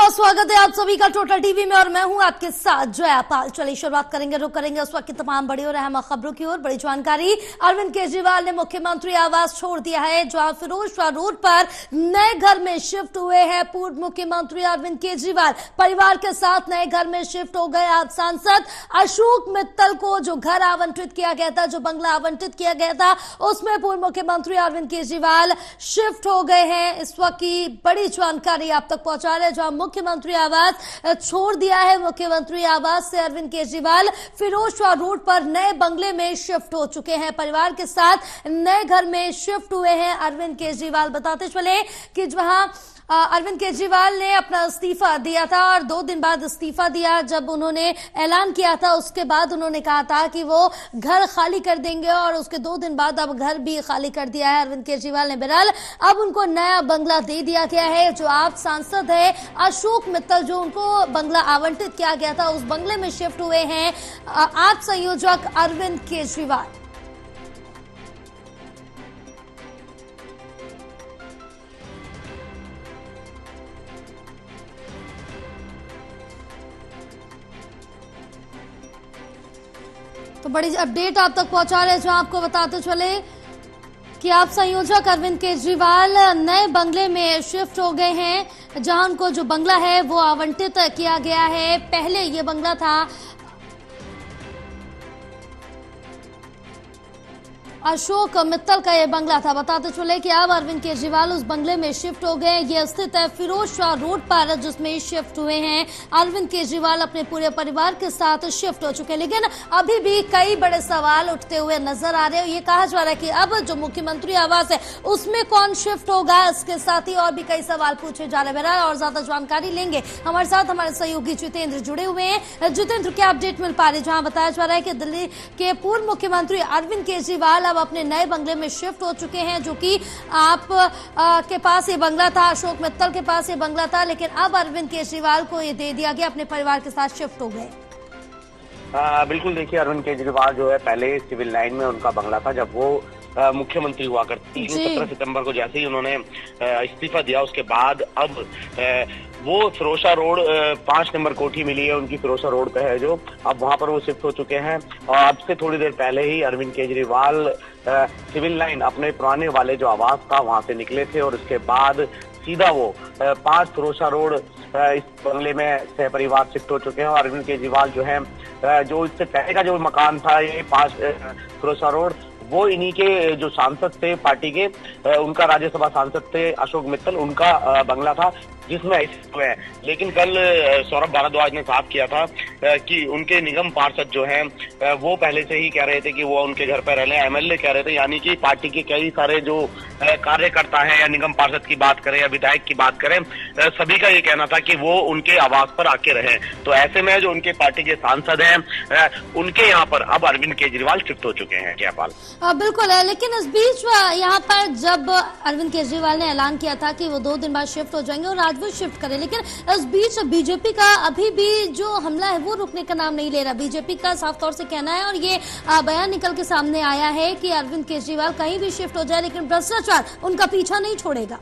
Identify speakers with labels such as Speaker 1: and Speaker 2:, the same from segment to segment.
Speaker 1: बहुत स्वागत है आप सभी का टोटल टीवी में और मैं हूं आपके साथ जया पाल। चलिए शुरुआत रुक करेंगे उस वक्त की तमाम बड़ी और अहम खबरों की ओर। बड़ी जानकारी, अरविंद केजरीवाल ने मुख्यमंत्री आवास छोड़ दिया है। जहां फिरोजशाह रोड पर नए घर में शिफ्ट हुए हैं पूर्व मुख्यमंत्री अरविंद केजरीवाल, परिवार के साथ नए घर में शिफ्ट हो गए। आप सांसद अशोक मित्तल को जो घर आवंटित किया गया था, जो बंगला आवंटित किया गया था, उसमें पूर्व मुख्यमंत्री अरविंद केजरीवाल शिफ्ट हो गए हैं। इस वक्त की बड़ी जानकारी आप तक पहुंचा रहे हैं। जहां मुख्यमंत्री आवास छोड़ दिया है, मुख्यमंत्री आवास से अरविंद केजरीवाल फिरोजशाह रोड पर नए बंगले में शिफ्ट हो चुके हैं। परिवार के साथ नए घर में शिफ्ट हुए हैं अरविंद केजरीवाल। बताते चले कि जहां अरविंद केजरीवाल ने अपना इस्तीफा दिया था और 2 दिन बाद इस्तीफा दिया, जब उन्होंने ऐलान किया था उसके बाद उन्होंने कहा था कि वो घर खाली कर देंगे और उसके 2 दिन बाद अब घर भी खाली कर दिया है अरविंद केजरीवाल ने। बहरहाल अब उनको नया बंगला दे दिया गया है। जो आप सांसद है अशोक मित्तल, जो उनको बंगला आवंटित किया गया था, उस बंगले में शिफ्ट हुए हैं आप संयोजक अरविंद केजरीवाल। तो बड़ी अपडेट आप तक पहुंचा रहे हैं, जहां आपको बताते चले कि आप संयोजक अरविंद केजरीवाल नए बंगले में शिफ्ट हो गए हैं। जहां उनको जो बंगला है वो आवंटित किया गया है। पहले ये बंगला था अशोक मित्तल का, ये बंगला था। बताते चले कि अब अरविंद केजरीवाल उस बंगले में शिफ्ट हो गए। ये स्थित है फिरोजशाह रोड पर, जिसमें शिफ्ट हुए हैं अरविंद केजरीवाल अपने पूरे परिवार के साथ शिफ्ट हो चुके हैं। लेकिन अभी भी कई बड़े सवाल उठते हुए नजर आ रहे हैं। ये कहा जा रहा है कि अब जो मुख्यमंत्री आवास है उसमें कौन शिफ्ट होगा, इसके साथ ही और भी कई सवाल पूछे जा रहे हैं। और ज्यादा जानकारी लेंगे, हमारे साथ हमारे सहयोगी जितेंद्र जुड़े हुए हैं। जितेंद्र, क्या अपडेट मिल पा रही है? जहां बताया जा रहा है कि दिल्ली के पूर्व मुख्यमंत्री अरविंद केजरीवाल अब अपने नए बंगले में शिफ्ट हो चुके हैं, जो कि आप के पास ये बंगला था, अशोक मित्तल के पास ये बंगला था, लेकिन अब अरविंद केजरीवाल को ये दे दिया गया, अपने परिवार के साथ शिफ्ट हो गए।
Speaker 2: बिल्कुल, देखिए अरविंद केजरीवाल जो है पहले सिविल लाइन में उनका बंगला था जब वो मुख्यमंत्री हुआ करती। 17 सितंबर को जैसे ही उन्होंने इस्तीफा दिया, उसके बाद अब वो फिरोजशाह रोड 5 नंबर कोठी मिली है उनकी, फिरोजशाह रोड पे है जो, अब वहां पर वो शिफ्ट हो चुके हैं। और अब से थोड़ी देर पहले ही अरविंद केजरीवाल सिविल लाइन अपने पुराने वाले जो आवास था वहां से निकले थे और उसके बाद सीधा वो 5 फिरोजशाह रोड इस बंगले में सह परिवार शिफ्ट हो चुके हैं। और अरविंद केजरीवाल जो है, जो इससे पहले का जो मकान था ये 5 फिरोजशाह रोड, वो इन्हीं के जो सांसद थे पार्टी के, उनका राज्यसभा सांसद थे अशोक मित्तल, उनका बंगला था जिसमें हुए हैं। लेकिन कल सौरभ भारद्वाज ने साफ किया था कि उनके निगम पार्षद जो हैं वो पहले से ही कह रहे थे कि वो उनके घर पर रह लें। एमएलए कह रहे थे, यानी कि पार्टी के कई सारे जो कार्यकर्ता हैं, या निगम पार्षद की बात करें या विधायक की बात करें, सभी का ये कहना था कि वो उनके आवास पर आके रहे। तो ऐसे में जो उनके पार्टी के सांसद हैं उनके यहाँ पर अब अरविंद केजरीवाल शिफ्ट हो चुके हैं। जयपाल,
Speaker 1: बिल्कुल है। लेकिन इस बीच यहाँ पर जब अरविंद केजरीवाल ने ऐलान किया था कि वो 2 दिन बाद शिफ्ट हो जाएंगे और आज वो शिफ्ट करें, लेकिन इस बीच बीजेपी का अभी भी जो हमला है वो रुकने का नाम नहीं ले रहा। बीजेपी का साफ तौर से कहना है और ये बयान निकल के सामने आया है कि अरविंद केजरीवाल कहीं भी शिफ्ट हो जाए लेकिन भ्रष्टाचार उनका पीछा नहीं छोड़ेगा।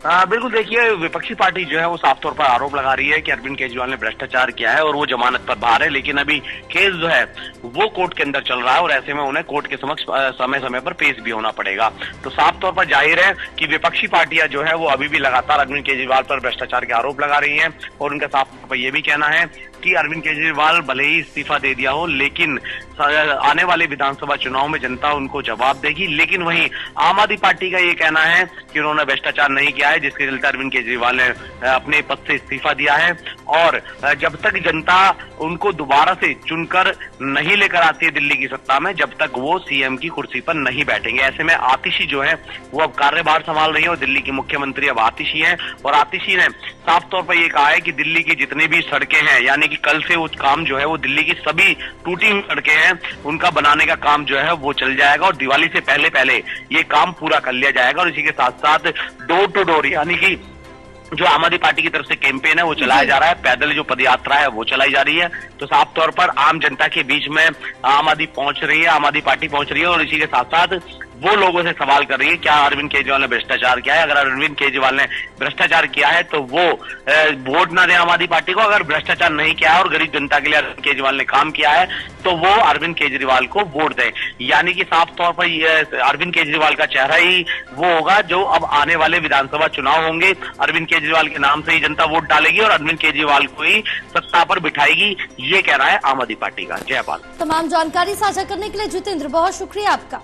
Speaker 2: बिल्कुल, देखिए विपक्षी पार्टी जो है वो साफ तौर पर आरोप लगा रही है कि अरविंद केजरीवाल ने भ्रष्टाचार किया है और वो जमानत पर बाहर है, लेकिन अभी केस जो है वो कोर्ट के अंदर चल रहा है और ऐसे में उन्हें कोर्ट के समक्ष समय समय पर पेश भी होना पड़ेगा। तो साफ तौर पर जाहिर है कि विपक्षी पार्टियां जो है वो अभी भी लगातार अरविंद केजरीवाल पर भ्रष्टाचार के आरोप लगा रही है और उनका साफ तौर पर यह भी कहना है कि अरविंद केजरीवाल भले ही इस्तीफा दे दिया हो, लेकिन आने वाले विधानसभा चुनाव में जनता उनको जवाब देगी। लेकिन वहीं आम आदमी पार्टी का ये कहना है कि उन्होंने भ्रष्टाचार नहीं किया है, जिसके चलते अरविंद केजरीवाल ने अपने पद से इस्तीफा दिया है। और जब तक जनता उनको दोबारा से चुनकर नहीं लेकर आती है दिल्ली की सत्ता में, जब तक वो सीएम की कुर्सी पर नहीं बैठेंगे। ऐसे में आतिशी जो है वो अब कार्यभार संभाल रही है और दिल्ली की मुख्यमंत्री अब आतिशी है। और आतिशी ने साफ तौर पर यह कहा है कि दिल्ली की जितनी भी सड़कें हैं, यानी कि कल से वो काम जो है वो दिल्ली की सभी टूटी हुई सड़कें हैं उनका बनाने का काम जो है वो चल जाएगा और दिवाली से पहले पहले ये काम पूरा कर लिया जाएगा। और इसी के साथ साथ डोर टू डोर, यानी कि जो आम आदमी पार्टी की तरफ से कैंपेन है वो चलाया जा रहा है, पैदल जो पदयात्रा है वो चलाई जा रही है। तो साफ तौर पर आम जनता के बीच में आम आदमी पहुंच रही है, आम आदमी पार्टी पहुंच रही है। और इसी के साथ साथ वो लोगों से सवाल कर रही है क्या अरविंद केजरीवाल ने भ्रष्टाचार किया है। अगर अरविंद केजरीवाल ने भ्रष्टाचार किया है तो वो वोट ना दें आम आदमी पार्टी को। अगर भ्रष्टाचार नहीं किया है और गरीब जनता के लिए अरविंद केजरीवाल ने काम किया है तो वो अरविंद केजरीवाल को वोट दें। यानी कि साफ तौर पर अरविंद केजरीवाल का चेहरा ही वो होगा जो अब आने वाले विधानसभा चुनाव होंगे, अरविंद केजरीवाल के नाम से ही जनता वोट डालेगी और अरविंद केजरीवाल को ही सत्ता पर बिठाएगी, ये कहना है आम आदमी पार्टी का। जयपाल।
Speaker 1: तमाम जानकारी साझा करने के लिए जितेंद्र बहुत शुक्रिया आपका।